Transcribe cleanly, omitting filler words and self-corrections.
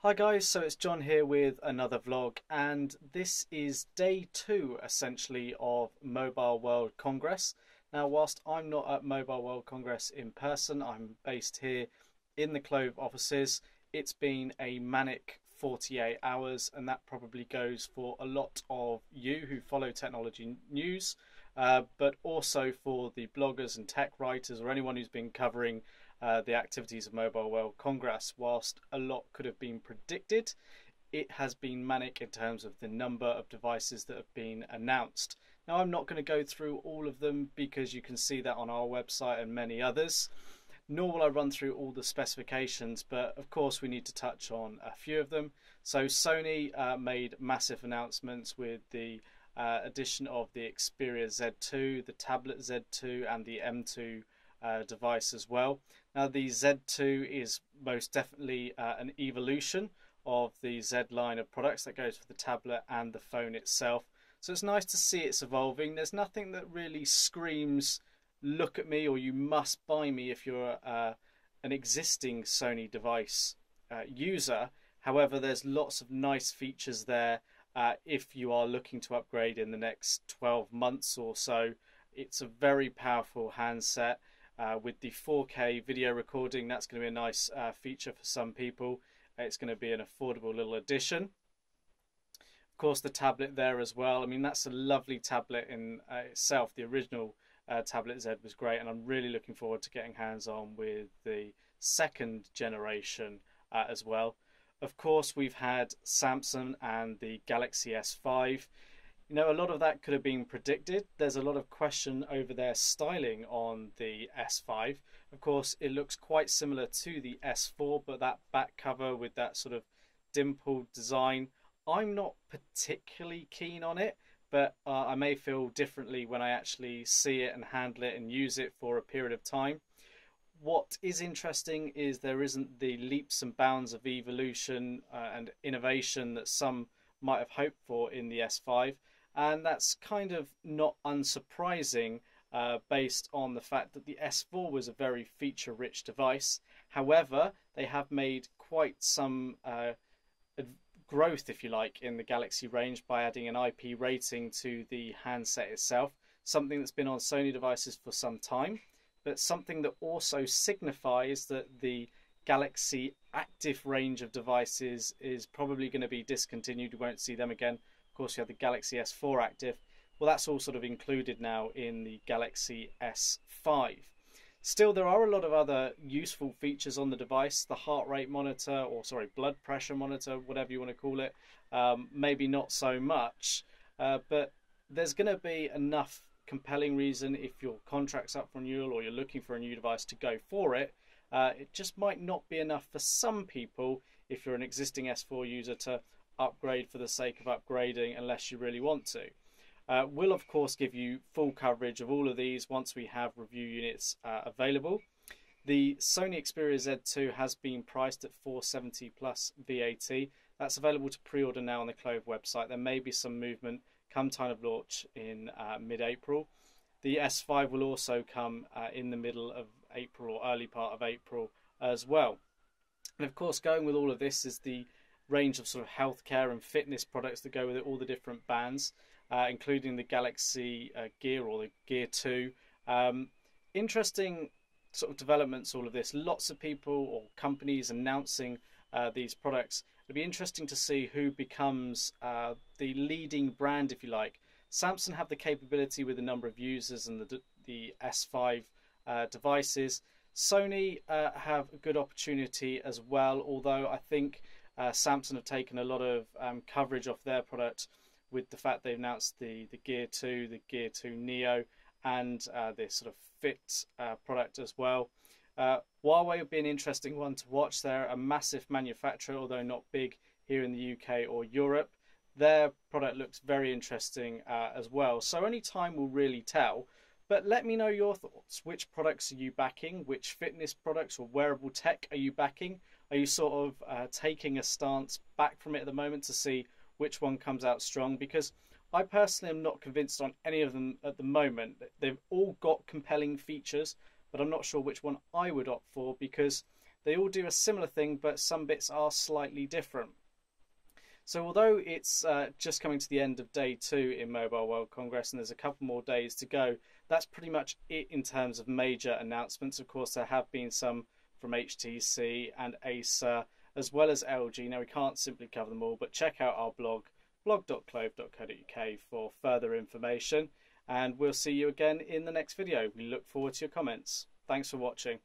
Hi guys, so it's John here with another vlog, and this is day 2 essentially of Mobile World Congress. Now, whilst I'm not at Mobile World Congress in person, I'm based here in the Clove offices. It's been a manic 48 hours, and that probably goes for a lot of you who follow technology news, but also for the bloggers and tech writers or anyone who's been covering the activities of Mobile World Congress. Whilst a lot could have been predicted, it has been manic in terms of the number of devices that have been announced. Now, I'm not going to go through all of them because you can see that on our website and many others, nor will I run through all the specifications, but of course we need to touch on a few of them. So Sony made massive announcements with the addition of the Xperia Z2, the tablet Z2 and the M2 device as well. Now, the Z2 is most definitely an evolution of the Z line of products that goes for the tablet and the phone itself. So it's nice to see it's evolving. There's nothing that really screams, look at me, or you must buy me if you're an existing Sony device user. However, there's lots of nice features there if you are looking to upgrade in the next 12 months or so. It's a very powerful handset. With the 4K video recording, that's going to be a nice feature for some people. It's going to be an affordable little addition. Of course, the tablet there as well. I mean, that's a lovely tablet in itself. The original tablet Z was great, and I'm really looking forward to getting hands on with the second generation as well. Of course, we've had Samsung and the Galaxy S5. You know, a lot of that could have been predicted. There's a lot of question over their styling on the S5. Of course, it looks quite similar to the S4, but that back cover with that sort of dimpled design, I'm not particularly keen on it, but I may feel differently when I actually see it and handle it and use it for a period of time. What is interesting is there isn't the leaps and bounds of evolution and innovation that some might have hoped for in the S5. And that's kind of not unsurprising based on the fact that the S4 was a very feature-rich device. However, they have made quite some growth, if you like, in the Galaxy range by adding an IP rating to the handset itself, something that's been on Sony devices for some time, but something that also signifies that the Galaxy active range of devices is probably going to be discontinued. We won't see them again. Of course, you have the Galaxy S4 active. Well, that's all sort of included now in the Galaxy S5. Still, there are a lot of other useful features on the device. The heart rate monitor, or sorry, blood pressure monitor, whatever you want to call it, maybe not so much. But there's going to be enough compelling reason if your contract's up for renewal or you're looking for a new device to go for it. It just might not be enough for some people if you're an existing S4 user to upgrade for the sake of upgrading unless you really want to. We'll of course give you full coverage of all of these once we have review units available. The Sony Xperia Z2 has been priced at $470 plus VAT. That's available to pre-order now on the Clove website. There may be some movement come time of launch in mid-April. The S5 will also come in the middle of April or early part of April as well. And of course, going with all of this is the range of sort of healthcare and fitness products that go with it, all the different bands, including the Galaxy Gear or the Gear 2. Interesting sort of developments, all of this. Lots of people or companies announcing these products. It'll be interesting to see who becomes the leading brand, if you like. Samsung have the capability with the number of users and the S5 devices. Sony have a good opportunity as well, although I think Samsung have taken a lot of coverage off their product with the fact they've announced the Gear 2, the Gear 2 Neo, and this sort of Fit product as well. Huawei will be an interesting one to watch. They're a massive manufacturer, although not big here in the UK or Europe. Their product looks very interesting as well. So only time will really tell. But let me know your thoughts. Which products are you backing? Which fitness products or wearable tech are you backing? Are you sort of taking a stance back from it at the moment to see which one comes out strong? Because I personally am not convinced on any of them at the moment. They've all got compelling features, but I'm not sure which one I would opt for because they all do a similar thing, but some bits are slightly different. So although it's just coming to the end of day 2 in Mobile World Congress and there's a couple more days to go, that's pretty much it in terms of major announcements. Of course, there have been some from HTC and Acer as well as LG. Now, we can't simply cover them all, but check out our blog, blog.clove.co.uk, for further information. And we'll see you again in the next video. We look forward to your comments. Thanks for watching.